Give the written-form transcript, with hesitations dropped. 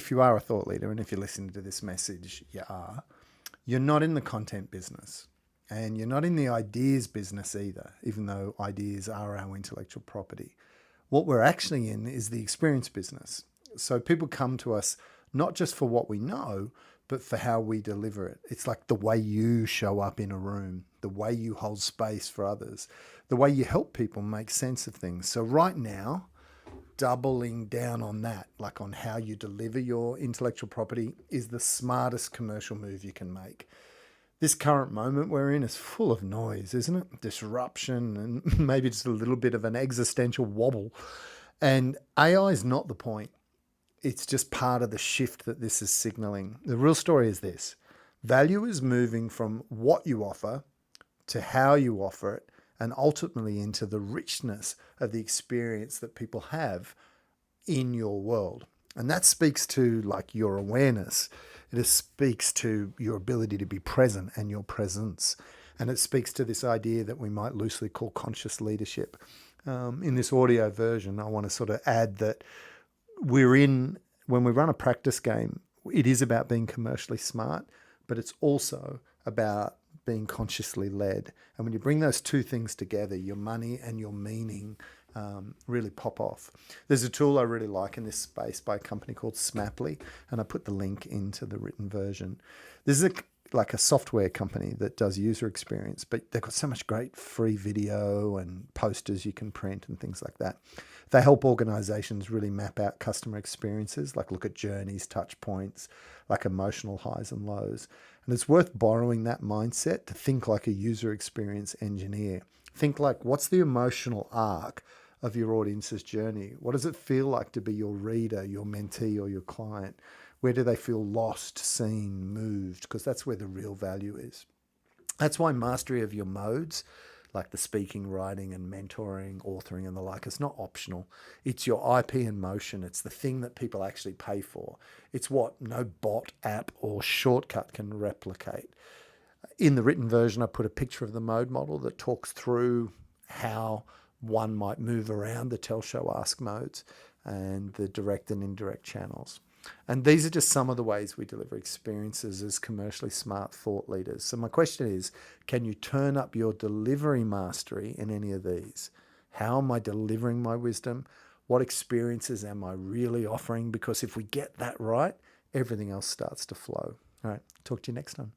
if you are a thought leader, and if you're listening to this message, you're not in the content business. And you're not in the ideas business either, even though ideas are our intellectual property. What we're actually in is the experience business. So people come to us not just for what we know, but for how we deliver it. It's like the way you show up in a room, the way you hold space for others, the way you help people make sense of things. So right now, doubling down on that, like on how you deliver your intellectual property, is the smartest commercial move you can make. This current moment we're in is full of noise, isn't it? Disruption and maybe just a little bit of an existential wobble. And AI is not the point. It's just part of the shift that this is signaling. The real story is this. Value is moving from what you offer to how you offer it, and ultimately into the richness of the experience that people have in your world. And that speaks to like your awareness. It speaks to your ability to be present and your presence. And it speaks to this idea that we might loosely call conscious leadership. In this audio version, I want to sort of add that when we run a practice game, it is about being commercially smart, but it's also about being consciously led. And when you bring those two things together, your money and your meaning really pop off. There's a tool I really like in this space by a company called Smaply, and I put the link into the written version. This is like a software company that does user experience, but they've got so much great free video and posters you can print and things like that. They help organizations really map out customer experiences, like look at journeys, touch points, like emotional highs and lows. And it's worth borrowing that mindset to think like a user experience engineer. Think like, what's the emotional arc of your audience's journey? What does it feel like to be your reader, your mentee, or your client? Where do they feel lost, seen, moved? Because that's where the real value is. That's why mastery of your modes, like the speaking, writing, and mentoring, authoring, and the like, is not optional. It's your IP in motion. It's the thing that people actually pay for. It's what no bot, app, or shortcut can replicate. In the written version, I put a picture of the mode model that talks through how one might move around the tell, show, ask modes and the direct and indirect channels. And these are just some of the ways we deliver experiences as commercially smart thought leaders. So my question is, can you turn up your delivery mastery in any of these? How am I delivering my wisdom? What experiences am I really offering? Because if we get that right, everything else starts to flow. All right, talk to you next time.